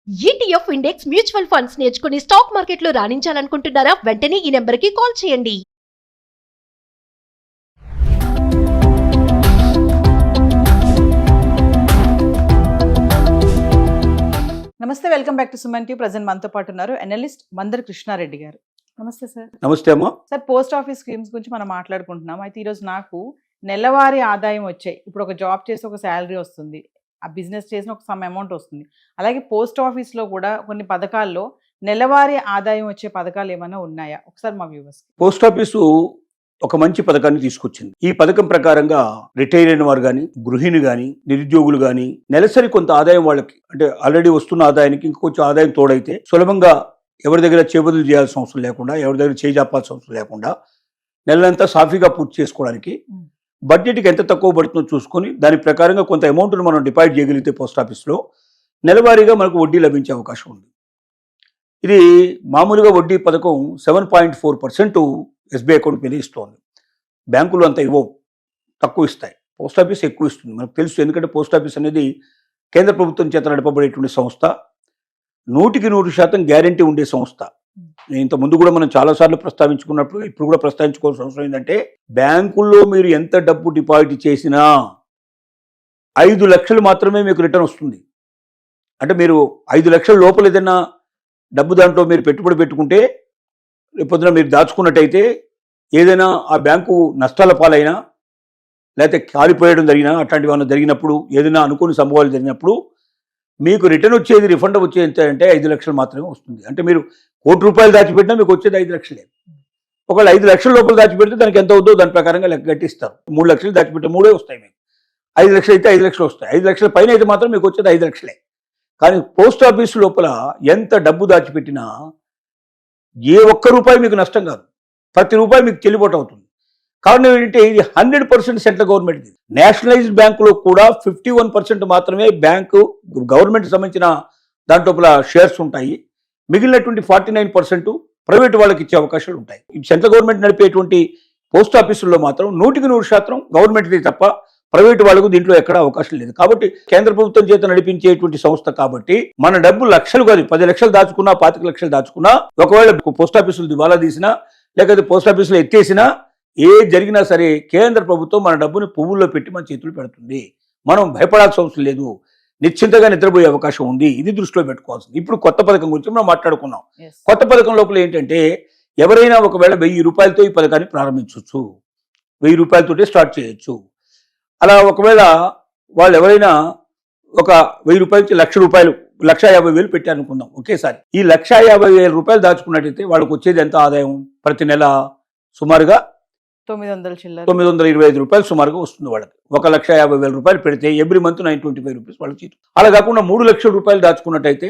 ETF index mutual funds నేర్చుకుని stock మార్కెట్లో రాణించాలనుకుంటున్నారా? వెంటనే ఈ నెంబర్కి కాల్ చేయండి. నమస్తే, welcome back to Suman TV. Present మనతో పాటు ఉన్నారు అనలిస్ట్ మందర్ కృష్ణారెడ్డి గారు. నమస్తే సార్. నమస్తే అమ్మా. సార్, పోస్ట్ ఆఫీస్ స్కీమ్స్ గురించి మనం మాట్లాడుకుంటున్నాం. అయితే ఈరోజు నాకు నెలవారీ ఆదాయం వచ్చాయి. ఇప్పుడు ఒక జాబ్ చేసి ఒక శాలరీ వస్తుంది, ఆ బిజినెస్ చేసిన ఒక సమ్ అమౌంట్ వస్తుంది. అలాగే పోస్ట్ ఆఫీస్లో కూడా కొన్ని పథకాల్లో నెలవారీ ఆదాయం వచ్చే పథకాలు ఏమైనా ఉన్నాయా? ఒకసారి మా వ్యూవర్స్. పోస్ట్ ఆఫీసు ఒక మంచి పథకాన్ని తీసుకొచ్చింది. ఈ పథకం ప్రకారంగా రిటైర్ అయిన వారు కానీ, గృహిణి కానీ, నిరుద్యోగులు కానీ నెలసరి కొంత ఆదాయం వాళ్ళకి, అంటే ఆల్రెడీ వస్తున్న ఆదాయానికి ఇంకొంచెం ఆదాయం తోడైతే సులభంగా ఎవరి దగ్గర చేబదులు చేయాల్సిన అవసరం లేకుండా, ఎవరి దగ్గర చేజాపాల్సిన అవసరం లేకుండా నెలంతా సాఫీగా పూర్తి చేసుకోవడానికి బడ్జెట్కి ఎంత తక్కువ పడుతుందో చూసుకొని దాని ప్రకారంగా కొంత అమౌంట్ను మనం డిపాజిట్ చేయగలిగితే పోస్ట్ ఆఫీస్లో నెలవారీగా మనకు వడ్డీ లభించే అవకాశం ఉంది. ఇది మామూలుగా వడ్డీ పథకం 7.4% ఎస్బీఐ అకౌంట్ మీద ఇస్తోంది. బ్యాంకులు అంత ఇవ్వవు, తక్కువ ఇస్తాయి. పోస్ట్ ఆఫీస్ ఎక్కువ ఇస్తుంది, మనకు తెలుసు. ఎందుకంటే పోస్ట్ ఆఫీస్ అనేది కేంద్ర ప్రభుత్వం చేత నడపబడేటువంటి సంస్థ, 100% గ్యారంటీ ఉండే సంస్థ. ఇంత ముందు కూడా మనం చాలాసార్లు ప్రస్తావించుకున్నప్పుడు ఇప్పుడు కూడా ప్రస్తావించుకోవాల్సిన అవసరం ఏంటంటే, బ్యాంకుల్లో మీరు ఎంత డబ్బు డిపాజిట్ చేసినా 5 లక్షలు మాత్రమే మీకు రిటర్న్ వస్తుంది. అంటే మీరు 5 లక్షల లోపల ఏదైనా డబ్బు దాంట్లో మీరు పెట్టుబడి పెట్టుకుంటే, రేపొద్దున మీరు దాచుకున్నట్టయితే ఏదైనా ఆ బ్యాంకు నష్టాల పాలైనా, లేకపోతే కాలిపోయడం జరిగినా, అట్లాంటివి ఏమైనా జరిగినప్పుడు, ఏదైనా అనుకోని సంభవాలు జరిగినప్పుడు మీకు రిటర్న్ వచ్చేది, రిఫండ్ వచ్చేది ఎంత అంటే 5 లక్షలు మాత్రమే వస్తుంది. అంటే మీరు ₹1,00,00,000 దాచిపెట్టినా మీకు వచ్చేది 5 లక్షలే. ఒకవేళ 5 లక్షల లోపల దాచిపెడితే దానికి ఎంత అవుతుందో దాని ప్రకారంగా లెక్క కట్టిస్తారు. 3 లక్షలు దాచిపెట్టే 3 వస్తాయి మీకు. 5 లక్షలు అయితే 5 లక్షలు వస్తాయి. 5 లక్షల పైన అయితే మాత్రం మీకు వచ్చేది 5 లక్షలే. కానీ పోస్ట్ ఆఫీస్ లోపల ఎంత డబ్బు దాచిపెట్టినా ఏ ఒక్క రూపాయి మీకు నష్టం కాదు, ప్రతి రూపాయి మీకు చెల్లుబాటు అవుతుంది. కారణం ఏంటంటే ఇది 100% సెంట్రల్ గవర్నమెంట్. నేషనలైజ్డ్ బ్యాంకులో కూడా 51% మాత్రమే బ్యాంకు గవర్నమెంట్ సంబంధించిన దాంట్లోపల షేర్స్ ఉంటాయి. మిగిలినటువంటి 49% ప్రైవేట్ వాళ్ళకి ఇచ్చే అవకాశాలు ఉంటాయి. సెంట్రల్ గవర్నమెంట్ నడిపేటువంటి పోస్ట్ ఆఫీసుల్లో మాత్రం 100% గవర్నమెంట్ది తప్ప ప్రైవేట్ వాళ్ళకు దీంట్లో ఎక్కడ అవకాశం లేదు. కాబట్టి కేంద్ర ప్రభుత్వం చేత నడిపించేటువంటి సంస్థ కాబట్టి మన డబ్బు లక్షలు కాదు, 10 లక్షలు దాచుకున్నా, 25 లక్షలు దాచుకున్నా, ఒకవేళ పోస్ట్ ఆఫీసులు దివాలా తీసినా, లేకపోతే పోస్ట్ ఆఫీసులో ఎత్తేసినా, ఏ జరిగినా సరే కేంద్ర ప్రభుత్వం మన డబ్బుని పువ్వుల్లో పెట్టి మన చేతులు పెడుతుంది. మనం భయపడాల్సిన అవసరం లేదు, నిశ్చింతగా నిద్రపోయే అవకాశం ఉంది. ఇది దృష్టిలో పెట్టుకోవాల్సింది. ఇప్పుడు కొత్త పథకం గురించి మనం మాట్లాడుకున్నాం. కొత్త పథకం లోపల ఏంటంటే, ఎవరైనా ఒకవేళ ₹1000 ఈ పథకాన్ని ప్రారంభించవచ్చు, ₹1000 స్టార్ట్ చేయొచ్చు. అలా ఒకవేళ వాళ్ళు ఎవరైనా ఒక ₹1000 నుంచి ₹1,00,000, ₹1,50,000 పెట్టారనుకుందాం ఒకేసారి. ఈ ₹1,50,000 దాచుకున్నట్టయితే వాళ్ళకి వచ్చేది ఎంత ఆదాయం? ప్రతి నెల సుమారుగా ₹925 సుమారుగా వస్తుంది వాళ్ళకి. ₹1,50,000 పెడితే ఎవ్రీ మంత్ ₹925 వాళ్ళ చేతి. అలా కాకుండా ₹3 లక్షలు దాచుకున్నట్టయితే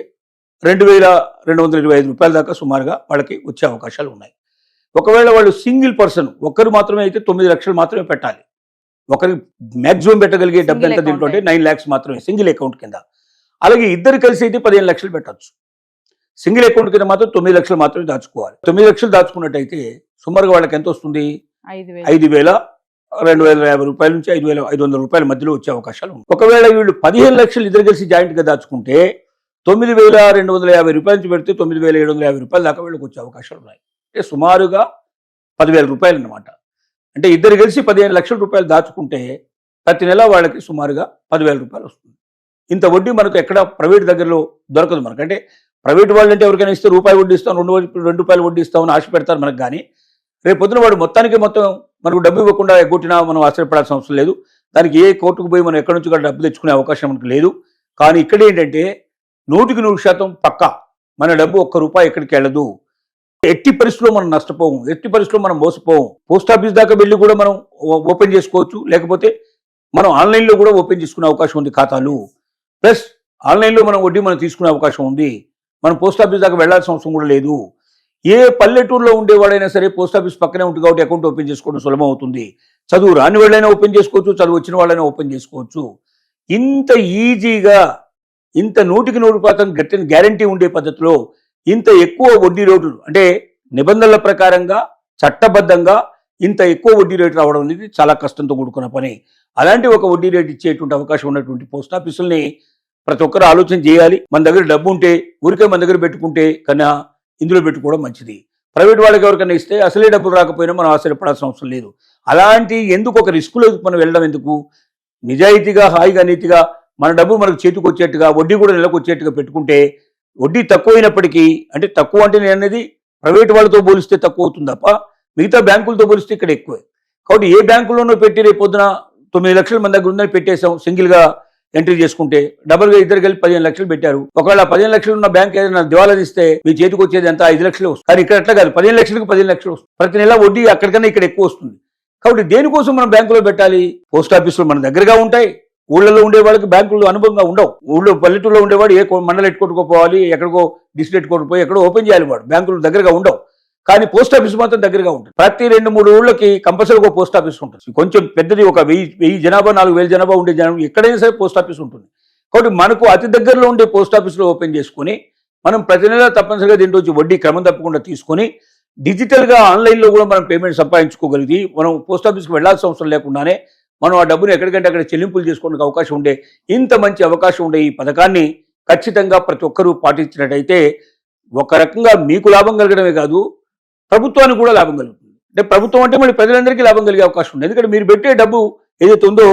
₹2,225 దాకా సుమారుగా వాళ్ళకి వచ్చే అవకాశాలు ఉన్నాయి. ఒకవేళ వాళ్ళు సింగిల్ పర్సన్, ఒక్కరు మాత్రమే అయితే 9 లక్షలు మాత్రమే పెట్టాలి. ఒకరికి మ్యాక్సిమం పెట్టగలిగే డబ్బు ఎంత దీంట్లో అంటే 9 lakhs మాత్రమే సింగిల్ అకౌంట్ కింద. అలాగే ఇద్దరు కలిసి అయితే 15 లక్షలు పెట్టచ్చు. సింగిల్ అకౌంట్ కింద మాత్రం 9 లక్షలు మాత్రమే దాచుకోవాలి. 9 లక్షలు దాచుకున్నట్టయితే సుమారుగా వాళ్ళకి ఎంత వస్తుంది? ₹5,250 నుంచి ₹5,500 మధ్యలో వచ్చే అవకాశాలు ఉన్నాయి. ఒకవేళ వీళ్ళు 15 లక్షలు ఇద్దరు కలిసి జాయింట్ గా దాచుకుంటే ₹9,250 నుంచి పెడితే ₹9,750 దాకా వీళ్ళకి వచ్చే అవకాశాలు ఉన్నాయి. అంటే సుమారుగా ₹10,000 అన్నమాట. అంటే ఇద్దరు కలిసి ₹15 లక్షలు దాచుకుంటే ప్రతి నెల వాళ్ళకి సుమారుగా ₹10,000 వస్తుంది. ఇంత వడ్డీ మనకు ఎక్కడ ప్రైవేట్ దగ్గరలో దొరకదు మనకు. అంటే ప్రైవేట్ వాళ్ళు అంటే ఎవరికైనా ఇస్తే రూపాయి వడ్డీ ఇస్తాం, ₹2 వడ్డీ ఇస్తామని ఆశ పెడతారు మనకు. కానీ రేపు పొద్దున వాడు మొత్తం మనకు డబ్బు ఇవ్వకుండా ఎగ్గొట్టినా మనం ఆశ్చర్యపడాల్సిన అవసరం లేదు. దానికి ఏ కోర్టుకు పోయి మనం ఎక్కడి నుంచి కూడా డబ్బు తెచ్చుకునే అవకాశం మనకు లేదు. కానీ ఇక్కడ ఏంటంటే 100% పక్కా మన డబ్బు ₹1 ఎక్కడికి వెళ్ళదు. ఎట్టి పరిస్థితుల్లో మనం నష్టపోము, ఎట్టి పరిస్థితుల్లో మనం మోసపోము. పోస్ట్ ఆఫీస్ దాకా వెళ్ళి కూడా మనం ఓపెన్ చేసుకోవచ్చు, లేకపోతే మనం ఆన్లైన్లో కూడా ఓపెన్ చేసుకునే అవకాశం ఉంది ఖాతాలు. ప్లస్ ఆన్లైన్లో మనం వడ్డీ మనం తీసుకునే అవకాశం ఉంది. మనం పోస్ట్ ఆఫీస్ దాకా వెళ్లాల్సిన అవసరం కూడా లేదు. ఏ పల్లెటూరులో ఉండేవాడైనా సరే పోస్ట్ ఆఫీస్ పక్కనే ఉంటుంది కాబట్టి అకౌంట్ ఓపెన్ చేసుకోవడం సులభం అవుతుంది. చదువు రాని వాళ్ళైనా ఓపెన్ చేసుకోవచ్చు, చదువు వచ్చిన వాళ్ళైనా ఓపెన్ చేసుకోవచ్చు. ఇంత ఈజీగా, ఇంత 100% గ్యారంటీ ఉండే పద్ధతిలో ఇంత ఎక్కువ వడ్డీ రేట్లు, అంటే నిబంధనల ప్రకారంగా చట్టబద్ధంగా ఇంత ఎక్కువ వడ్డీ రేటు రావడం అనేది చాలా కష్టంతో కూడుకున్న పని. అలాంటి ఒక వడ్డీ రేటు ఇచ్చేటువంటి అవకాశం ఉన్నటువంటి పోస్ట్ ఆఫీసుల్ని ప్రతి ఒక్కరు ఆలోచన చేయాలి. మన దగ్గర డబ్బు ఉంటే ఊరికే మన దగ్గర పెట్టుకుంటే కన్నా ఇందులో పెట్టుకోవడం మంచిది. ప్రైవేట్ వాళ్ళకి ఎవరికైనా ఇస్తే అసలే డబ్బులు రాకపోయినా మనం ఆశ్చర్యపడాల్సిన అవసరం లేదు. అలాంటి ఎందుకు ఒక రిస్కులో మనం వెళ్ళడం ఎందుకు? నిజాయితీగా హాయిగా నీతిగా మన డబ్బు మనకు చేతికి వచ్చేట్టుగా వడ్డీ కూడా నెలకు వచ్చేట్టుగా పెట్టుకుంటే వడ్డీ తక్కువైనప్పటికీ, అంటే తక్కువ అంటే నేను అనేది ప్రైవేట్ వాళ్ళతో పోలిస్తే తక్కువ అవుతుంది తప్ప మిగతా బ్యాంకులతో పోలిస్తే ఇక్కడ ఎక్కువే. కాబట్టి ఏ బ్యాంకులోనో పెట్టి రేపు పొద్దున 9 లక్షలు మన దగ్గర ఉందని పెట్టేసాం, సింగిల్గా ఎంట్రీ చేసుకుంటే డబుల్గా ఇద్దరు కలిపి 15 లక్షలు పెట్టారు. ఒకవేళ 15 లక్షలు ఉన్న బ్యాంక్ ఏదైనా దివాలా తీస్తే మీ చేతికి వచ్చేది ఎంత? 5 లక్షలు వస్తుంది. కానీ ఇక్కడ అట్లా కాదు, 15 లక్షలకు 15 లక్షలు వస్తుంది. ప్రతి నెల వడ్డీ అక్కడికన్నా ఇక్కడ ఎక్కువ వస్తుంది. కాబట్టి దేనికోసం మనం బ్యాంకులో పెట్టాలి? పోస్ట్ ఆఫీసులు మన దగ్గరగా ఉంటాయి. ఊళ్ళలో ఉండే వాళ్ళకి బ్యాంకుల్లో అనుభవంగా ఉండవు. ఊళ్ళో పల్లెటూరులో ఉండేవాడు ఏ మండలం ఎట్టుకోకపోవాలి, ఎక్కడికో డిస్ట్రిక్ట్ ఎట్టుకోకపోయి ఎక్కడో ఓపెన్ చేయాలి. వాడు బ్యాంకులు దగ్గరగా ఉండవు. కానీ పోస్ట్ ఆఫీస్ మాత్రం దగ్గరగా ఉంటుంది. ప్రతి 2-3 ఊళ్ళకి కంపల్సరీ ఒక పోస్ట్ ఆఫీస్ ఉంటుంది. కొంచెం పెద్దది, ఒక 1000 జనాభా 4000 జనాభా ఉండే జనాభా ఎక్కడైనా సరే పోస్ట్ ఆఫీస్ ఉంటుంది. కాబట్టి మనకు అతి దగ్గరలో ఉండే పోస్ట్ ఆఫీస్లో ఓపెన్ చేసుకుని మనం ప్రతి నెల తప్పనిసరిగా దీంట్లో వచ్చి వడ్డీ క్రమం తప్పకుండా తీసుకొని డిజిటల్గా ఆన్లైన్లో కూడా మనం పేమెంట్ సంపాదించుకోగలిగి మనం పోస్ట్ ఆఫీస్కి వెళ్లాల్సిన అవసరం లేకుండానే మనం ఆ డబ్బును ఎక్కడికంటే అక్కడ చెల్లింపులు చేసుకోవడానికి అవకాశం ఉండే ఇంత మంచి అవకాశం ఉండే ఈ పథకాన్ని ఖచ్చితంగా ప్రతి ఒక్కరూ పాటించినట్టయితే ఒక రకంగా మీకు లాభం కలగడమే కాదు, ప్రభుత్వానికి కూడా లాభం కలుగుతుంది. అంటే ప్రభుత్వం అంటే మళ్ళీ ప్రజలందరికీ లాభం కలిగే అవకాశం ఉంది. ఎందుకంటే మీరు పెట్టే డబ్బు ఏదైతే ఉందో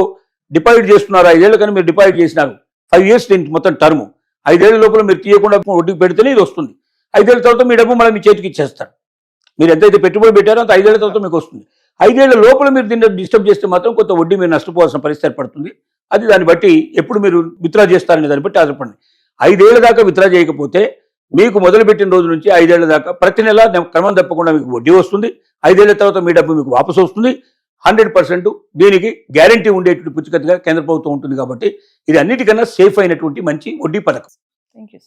డిపాజిట్ చేస్తున్నారో, 5 ఏళ్ళ కానీ మీరు డిపాజిట్ చేసినారు, 5 ఇయర్స్ దీనికి మొత్తం టర్మ్, 5 ఏళ్ల లోపల మీరు తీయకుండా వడ్డీకి పెడితేనే ఇది వస్తుంది. 5 ఏళ్ల తర్వాత మీ డబ్బు మళ్ళీ మీ చేతికి ఇచ్చేస్తారు. మీరు ఎంతైతే పెట్టుబడి పెట్టారో అంత 5 ఏళ్ల తర్వాత మీకు వస్తుంది. 5 ఏళ్ల లోపల మీరు దీన్ని డిస్టర్బ్ చేస్తే మాత్రం కొంత వడ్డీ మీరు నష్టపోవాల్సిన పరిస్థితి ఏర్పడుతుంది. అది దాన్ని బట్టి ఎప్పుడు మీరు విత్డ్రా చేస్తారనే దాన్ని బట్టి ఆధారపడండి. 5 ఏళ్ల దాకా విత్డ్రా చేయకపోతే మీకు మొదలుపెట్టిన రోజు నుంచి 5 ఏళ్ల దాకా ప్రతి నెల క్రమం తప్పకుండా మీకు వడ్డీ వస్తుంది. 5 ఏళ్ల తర్వాత మీ డబ్బు మీకు వాపసు వస్తుంది. 100% దీనికి గ్యారంటీ ఉండేటువంటి పుచ్చికత్తుగా కేంద్ర ప్రభుత్వం ఉంటుంది. కాబట్టి ఇది అన్నిటికన్నా సేఫ్ అయినటువంటి మంచి వడ్డీ పథకం. Thank you.